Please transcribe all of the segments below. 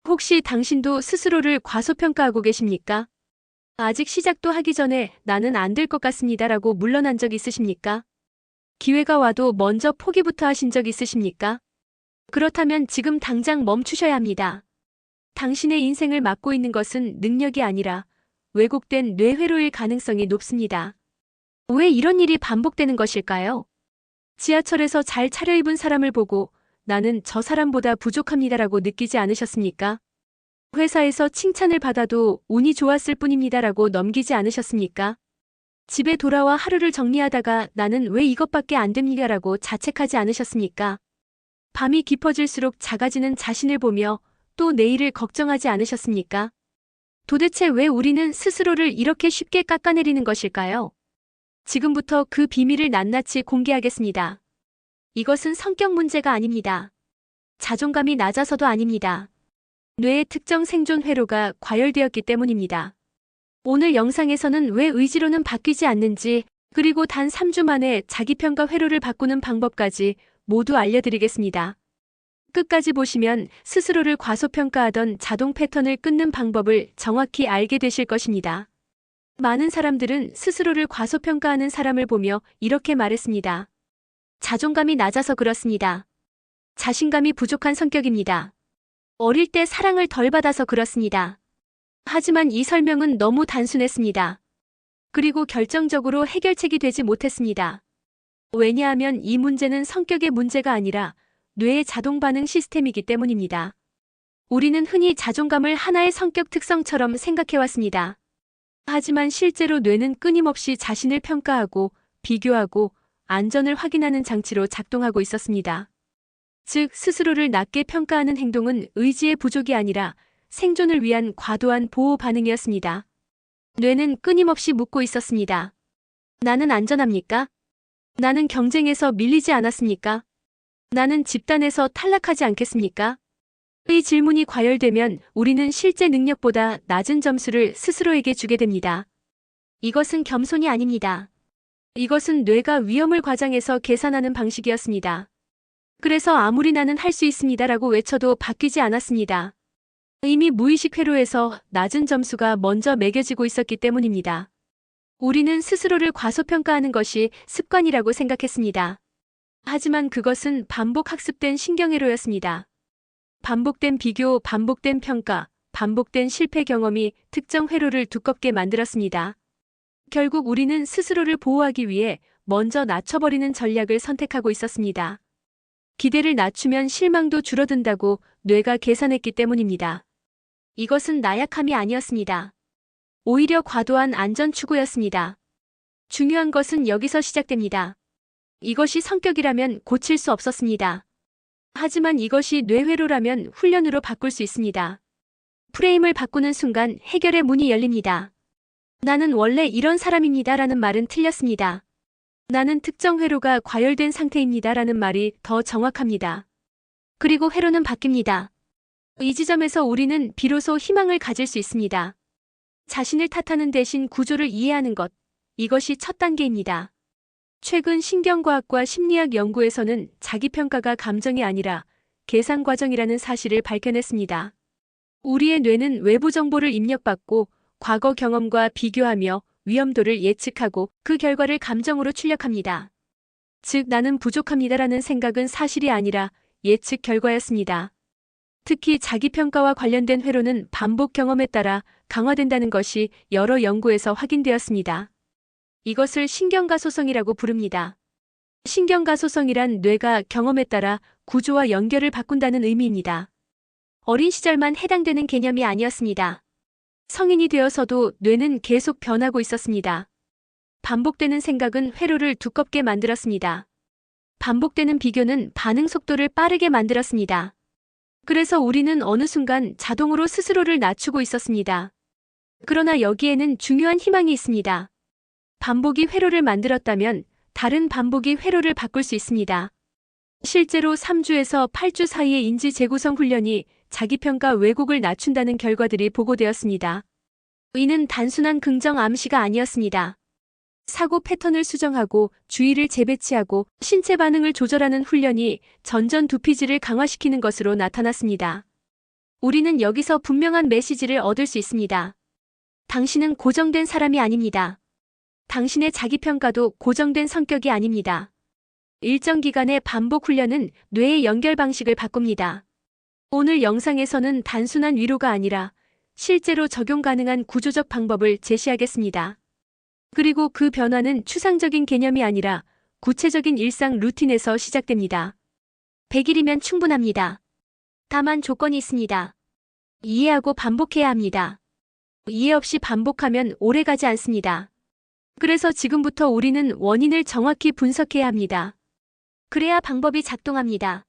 혹시 당신도 스스로를 과소평가하고 계십니까? 아직 시작도 하기 전에 나는 안 될 것 같습니다라고 물러난 적 있으십니까? 기회가 와도 먼저 포기부터 하신 적 있으십니까? 그렇다면 지금 당장 멈추셔야 합니다. 당신의 인생을 막고 있는 것은 능력이 아니라 왜곡된 뇌회로일 가능성이 높습니다. 왜 이런 일이 반복되는 것일까요? 지하철에서 잘 차려입은 사람을 보고 나는 저 사람보다 부족합니다라고 느끼지 않으셨습니까? 회사에서 칭찬을 받아도 운이 좋았을 뿐입니다라고 넘기지 않으셨습니까? 집에 돌아와 하루를 정리하다가 나는 왜 이것밖에 안 됩니다라고 자책하지 않으셨습니까? 밤이 깊어질수록 작아지는 자신을 보며 또 내일을 걱정하지 않으셨습니까? 도대체 왜 우리는 스스로를 이렇게 쉽게 깎아내리는 것일까요? 지금부터 그 비밀을 낱낱이 공개하겠습니다. 이것은 성격 문제가 아닙니다. 자존감이 낮아서도 아닙니다. 뇌의 특정 생존 회로가 과열되었기 때문입니다. 오늘 영상에서는 왜 의지로는 바뀌지 않는지, 그리고 단 3주 만에 자기평가 회로를 바꾸는 방법까지 모두 알려드리겠습니다. 끝까지 보시면 스스로를 과소평가하던 자동 패턴을 끊는 방법을 정확히 알게 되실 것입니다. 많은 사람들은 스스로를 과소평가하는 사람을 보며 이렇게 말했습니다. 자존감이 낮아서 그렇습니다. 자신감이 부족한 성격입니다. 어릴 때 사랑을 덜 받아서 그렇습니다. 하지만 이 설명은 너무 단순했습니다. 그리고 결정적으로 해결책이 되지 못했습니다. 왜냐하면 이 문제는 성격의 문제가 아니라 뇌의 자동 반응 시스템이기 때문입니다. 우리는 흔히 자존감을 하나의 성격 특성처럼 생각해왔습니다. 하지만 실제로 뇌는 끊임없이 자신을 평가하고 비교하고 안전을 확인하는 장치로 작동하고 있었습니다. 즉, 스스로를 낮게 평가하는 행동은 의지의 부족이 아니라 생존을 위한 과도한 보호 반응이었습니다. 뇌는 끊임없이 묻고 있었습니다. 나는 안전합니까? 나는 경쟁에서 밀리지 않았습니까? 나는 집단에서 탈락하지 않겠습니까? 이 질문이 과열되면 우리는 실제 능력보다 낮은 점수를 스스로에게 주게 됩니다. 이것은 겸손이 아닙니다. 이것은 뇌가 위험을 과장해서 계산하는 방식이었습니다. 그래서 아무리 나는 할 수 있습니다라고 외쳐도 바뀌지 않았습니다. 이미 무의식 회로에서 낮은 점수가 먼저 매겨지고 있었기 때문입니다. 우리는 스스로를 과소평가하는 것이 습관이라고 생각했습니다. 하지만 그것은 반복 학습된 신경회로였습니다. 반복된 비교, 반복된 평가, 반복된 실패 경험이 특정 회로를 두껍게 만들었습니다. 결국 우리는 스스로를 보호하기 위해 먼저 낮춰버리는 전략을 선택하고 있었습니다. 기대를 낮추면 실망도 줄어든다고 뇌가 계산했기 때문입니다. 이것은 나약함이 아니었습니다. 오히려 과도한 안전 추구였습니다. 중요한 것은 여기서 시작됩니다. 이것이 성격이라면 고칠 수 없었습니다. 하지만 이것이 뇌회로라면 훈련으로 바꿀 수 있습니다. 프레임을 바꾸는 순간 해결의 문이 열립니다. 나는 원래 이런 사람입니다 라는 말은 틀렸습니다. 나는 특정 회로가 과열된 상태입니다 라는 말이 더 정확합니다. 그리고 회로는 바뀝니다. 이 지점에서 우리는 비로소 희망을 가질 수 있습니다. 자신을 탓하는 대신 구조를 이해하는 것, 이것이 첫 단계입니다. 최근 신경과학과 심리학 연구에서는 자기평가가 감정이 아니라 계산 과정이라는 사실을 밝혀냈습니다. 우리의 뇌는 외부 정보를 입력받고 과거 경험과 비교하며 위험도를 예측하고 그 결과를 감정으로 출력합니다. 즉, 나는 부족합니다라는 생각은 사실이 아니라 예측 결과였습니다. 특히 자기평가와 관련된 회로는 반복 경험에 따라 강화된다는 것이 여러 연구에서 확인되었습니다. 이것을 신경가소성이라고 부릅니다. 신경가소성이란 뇌가 경험에 따라 구조와 연결을 바꾼다는 의미입니다. 어린 시절만 해당되는 개념이 아니었습니다. 성인이 되어서도 뇌는 계속 변하고 있었습니다. 반복되는 생각은 회로를 두껍게 만들었습니다. 반복되는 비교는 반응 속도를 빠르게 만들었습니다. 그래서 우리는 어느 순간 자동으로 스스로를 낮추고 있었습니다. 그러나 여기에는 중요한 희망이 있습니다. 반복이 회로를 만들었다면 다른 반복이 회로를 바꿀 수 있습니다. 실제로 3주에서 8주 사이의 인지 재구성 훈련이 자기평가 왜곡을 낮춘다는 결과들이 보고되었습니다. 이는 단순한 긍정 암시가 아니었습니다. 사고 패턴을 수정하고 주의를 재배치하고 신체 반응을 조절하는 훈련이 전전두피질을 강화시키는 것으로 나타났습니다. 우리는 여기서 분명한 메시지를 얻을 수 있습니다. 당신은 고정된 사람이 아닙니다. 당신의 자기평가도 고정된 성격이 아닙니다. 일정 기간의 반복 훈련은 뇌의 연결 방식을 바꿉니다. 오늘 영상에서는 단순한 위로가 아니라 실제로 적용 가능한 구조적 방법을 제시하겠습니다. 그리고 그 변화는 추상적인 개념이 아니라 구체적인 일상 루틴에서 시작됩니다. 100일이면 충분합니다. 다만 조건이 있습니다. 이해하고 반복해야 합니다. 이해 없이 반복하면 오래가지 않습니다. 그래서 지금부터 우리는 원인을 정확히 분석해야 합니다. 그래야 방법이 작동합니다.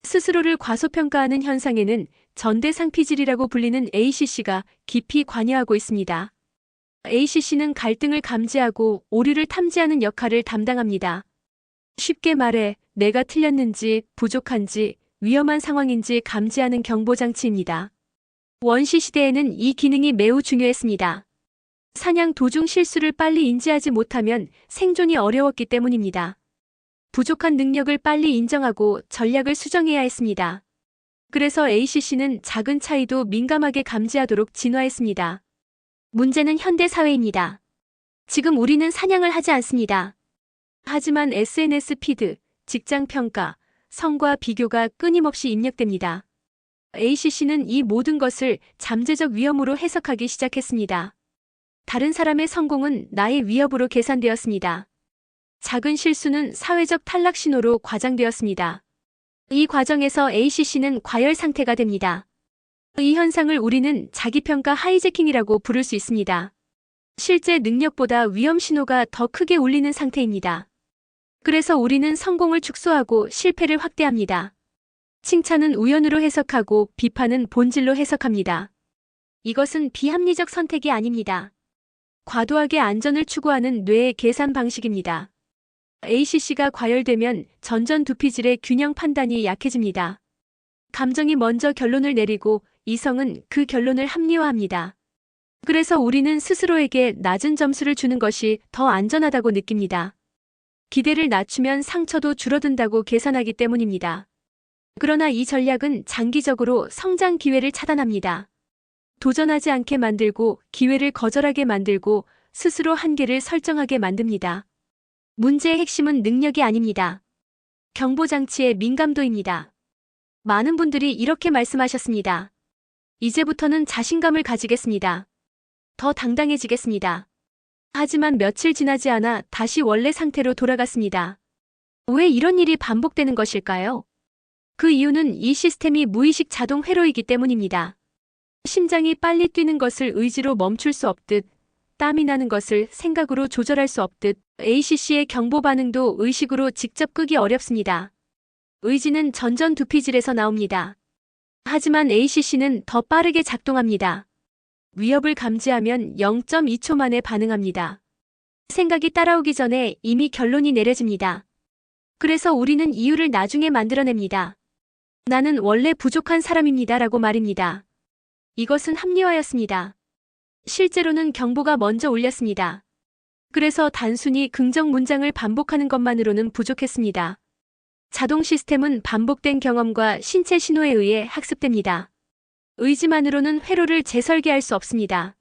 스스로를 과소평가하는 현상에는 전대상피질이라고 불리는 ACC가 깊이 관여하고 있습니다. ACC는 갈등을 감지하고 오류를 탐지하는 역할을 담당합니다. 쉽게 말해 내가 틀렸는지 부족한지 위험한 상황인지 감지하는 경보장치입니다. 원시 시대에는 이 기능이 매우 중요했습니다. 사냥 도중 실수를 빨리 인지하지 못하면 생존이 어려웠기 때문입니다. 부족한 능력을 빨리 인정하고 전략을 수정해야 했습니다. 그래서 ACC는 작은 차이도 민감하게 감지하도록 진화했습니다. 문제는 현대 사회입니다. 지금 우리는 사냥을 하지 않습니다. 하지만 SNS 피드, 직장 평가, 성과 비교가 끊임없이 입력됩니다. ACC는 이 모든 것을 잠재적 위험으로 해석하기 시작했습니다. 다른 사람의 성공은 나의 위협으로 계산되었습니다. 작은 실수는 사회적 탈락 신호로 과장되었습니다. 이 과정에서 ACC는 과열 상태가 됩니다. 이 현상을 우리는 자기평가 하이제킹이라고 부를 수 있습니다. 실제 능력보다 위험 신호가 더 크게 울리는 상태입니다. 그래서 우리는 성공을 축소하고 실패를 확대합니다. 칭찬은 우연으로 해석하고 비판은 본질로 해석합니다. 이것은 비합리적 선택이 아닙니다. 과도하게 안전을 추구하는 뇌의 계산 방식입니다. ACC가 과열되면 전전두피질의 균형 판단이 약해집니다. 감정이 먼저 결론을 내리고 이성은 그 결론을 합리화합니다. 그래서 우리는 스스로에게 낮은 점수를 주는 것이 더 안전하다고 느낍니다. 기대를 낮추면 상처도 줄어든다고 계산하기 때문입니다. 그러나 이 전략은 장기적으로 성장 기회를 차단합니다. 도전하지 않게 만들고 기회를 거절하게 만들고 스스로 한계를 설정하게 만듭니다. 문제의 핵심은 능력이 아닙니다. 경보장치의 민감도입니다. 많은 분들이 이렇게 말씀하셨습니다. 이제부터는 자신감을 가지겠습니다. 더 당당해지겠습니다. 하지만 며칠 지나지 않아 다시 원래 상태로 돌아갔습니다. 왜 이런 일이 반복되는 것일까요? 그 이유는 이 시스템이 무의식 자동 회로이기 때문입니다. 심장이 빨리 뛰는 것을 의지로 멈출 수 없듯, 땀이 나는 것을 생각으로 조절할 수 없듯, ACC의 경보 반응도 의식으로 직접 끄기 어렵습니다. 의지는 전전두피질에서 나옵니다. 하지만 ACC는 더 빠르게 작동합니다. 위협을 감지하면 0.2초 만에 반응합니다. 생각이 따라오기 전에 이미 결론이 내려집니다. 그래서 우리는 이유를 나중에 만들어냅니다. 나는 원래 부족한 사람입니다 라고 말입니다. 이것은 합리화였습니다. 실제로는 경보가 먼저 울렸습니다. 그래서 단순히 긍정 문장을 반복하는 것만으로는 부족했습니다. 자동 시스템은 반복된 경험과 신체 신호에 의해 학습됩니다. 의지만으로는 회로를 재설계할 수 없습니다.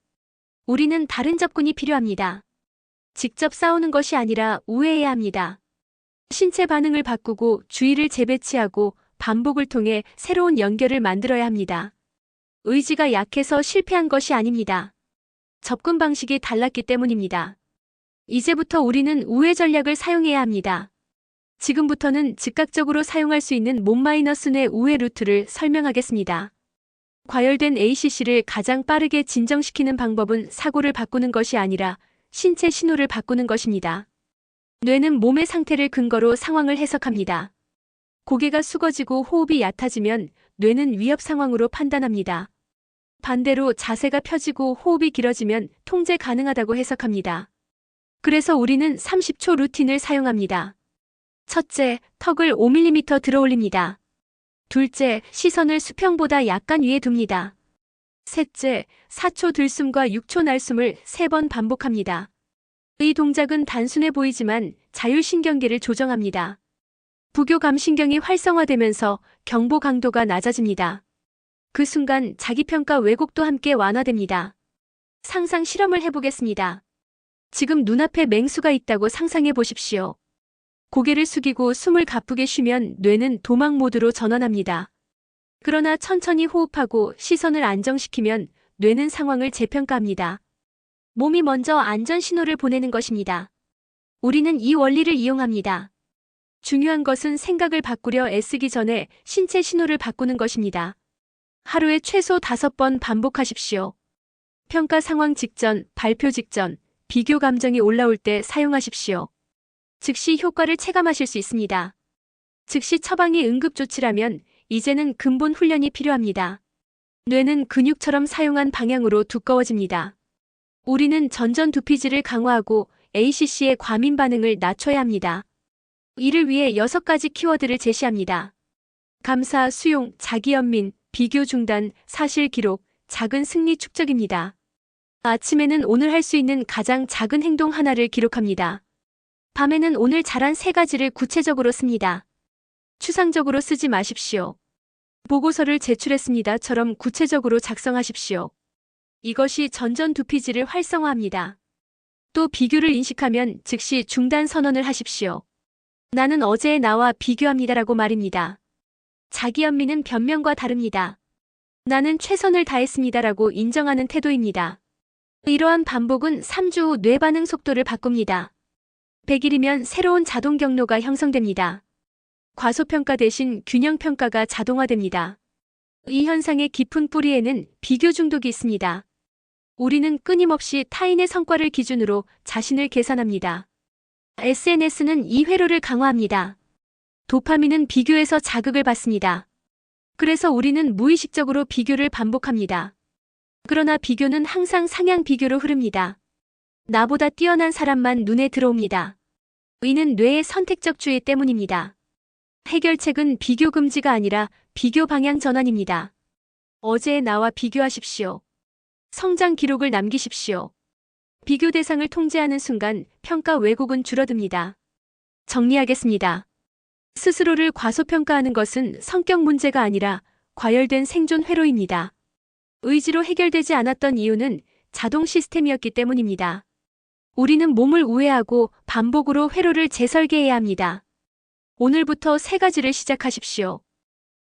우리는 다른 접근이 필요합니다. 직접 싸우는 것이 아니라 우회해야 합니다. 신체 반응을 바꾸고 주의를 재배치하고 반복을 통해 새로운 연결을 만들어야 합니다. 의지가 약해서 실패한 것이 아닙니다. 접근 방식이 달랐기 때문입니다. 이제부터 우리는 우회 전략을 사용해야 합니다. 지금부터는 즉각적으로 사용할 수 있는 몸-뇌 우회 루트를 설명하겠습니다. 과열된 ACC를 가장 빠르게 진정시키는 방법은 사고를 바꾸는 것이 아니라 신체 신호를 바꾸는 것입니다. 뇌는 몸의 상태를 근거로 상황을 해석합니다. 고개가 숙어지고 호흡이 얕아지면 뇌는 위협 상황으로 판단합니다. 반대로 자세가 펴지고 호흡이 길어지면 통제 가능하다고 해석합니다. 그래서 우리는 30초 루틴을 사용합니다. 첫째, 턱을 5mm 들어 올립니다. 둘째, 시선을 수평보다 약간 위에 둡니다. 셋째, 4초 들숨과 6초 날숨을 3번 반복합니다. 이 동작은 단순해 보이지만 자율신경계를 조정합니다. 부교감신경이 활성화되면서 경보 강도가 낮아집니다. 그 순간 자기평가 왜곡도 함께 완화됩니다. 상상 실험을 해보겠습니다. 지금 눈앞에 맹수가 있다고 상상해 보십시오. 고개를 숙이고 숨을 가쁘게 쉬면 뇌는 도망 모드로 전환합니다. 그러나 천천히 호흡하고 시선을 안정시키면 뇌는 상황을 재평가합니다. 몸이 먼저 안전 신호를 보내는 것입니다. 우리는 이 원리를 이용합니다. 중요한 것은 생각을 바꾸려 애쓰기 전에 신체 신호를 바꾸는 것입니다. 하루에 최소 5번 반복하십시오. 평가 상황 직전, 발표 직전, 비교 감정이 올라올 때 사용하십시오. 즉시 효과를 체감하실 수 있습니다. 즉시 처방이 응급조치라면 이제는 근본 훈련이 필요합니다. 뇌는 근육처럼 사용한 방향으로 두꺼워집니다. 우리는 전전두피질을 강화하고 ACC의 과민 반응을 낮춰야 합니다. 이를 위해 6가지 키워드를 제시합니다. 감사, 수용, 자기연민, 비교 중단, 사실 기록, 작은 승리 축적입니다. 아침에는 오늘 할 수 있는 가장 작은 행동 하나를 기록합니다. 밤에는 오늘 잘한 3가지를 구체적으로 씁니다. 추상적으로 쓰지 마십시오. 보고서를 제출했습니다처럼 구체적으로 작성하십시오. 이것이 전전두피질을 활성화합니다. 또 비교를 인식하면 즉시 중단 선언을 하십시오. 나는 어제의 나와 비교합니다라고 말입니다. 자기연민은 변명과 다릅니다. 나는 최선을 다했습니다라고 인정하는 태도입니다. 이러한 반복은 3주 후 뇌 반응 속도를 바꿉니다. 100일이면 새로운 자동 경로가 형성됩니다. 과소평가 대신 균형평가가 자동화됩니다. 이 현상의 깊은 뿌리에는 비교 중독이 있습니다. 우리는 끊임없이 타인의 성과를 기준으로 자신을 계산합니다. SNS는 이 회로를 강화합니다. 도파민은 비교에서 자극을 받습니다. 그래서 우리는 무의식적으로 비교를 반복합니다. 그러나 비교는 항상 상향 비교로 흐릅니다. 나보다 뛰어난 사람만 눈에 들어옵니다. 이는 뇌의 선택적 주의 때문입니다. 해결책은 비교 금지가 아니라 비교 방향 전환입니다. 어제의 나와 비교하십시오. 성장 기록을 남기십시오. 비교 대상을 통제하는 순간 평가 왜곡은 줄어듭니다. 정리하겠습니다. 스스로를 과소평가하는 것은 성격 문제가 아니라 과열된 생존 회로입니다. 의지로 해결되지 않았던 이유는 자동 시스템이었기 때문입니다. 우리는 몸을 우회하고 반복으로 회로를 재설계해야 합니다. 오늘부터 3가지를 시작하십시오.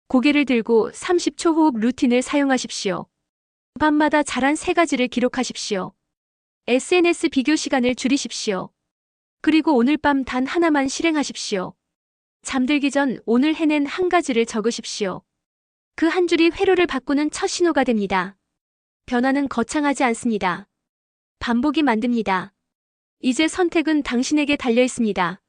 고개를 들고 30초 호흡 루틴을 사용하십시오. 밤마다 잘한 3가지를 기록하십시오. SNS 비교 시간을 줄이십시오. 그리고 오늘 밤 단 하나만 실행하십시오. 잠들기 전 오늘 해낸 1가지를 적으십시오. 그 한 줄이 회로를 바꾸는 첫 신호가 됩니다. 변화는 거창하지 않습니다. 반복이 만듭니다. 이제 선택은 당신에게 달려 있습니다.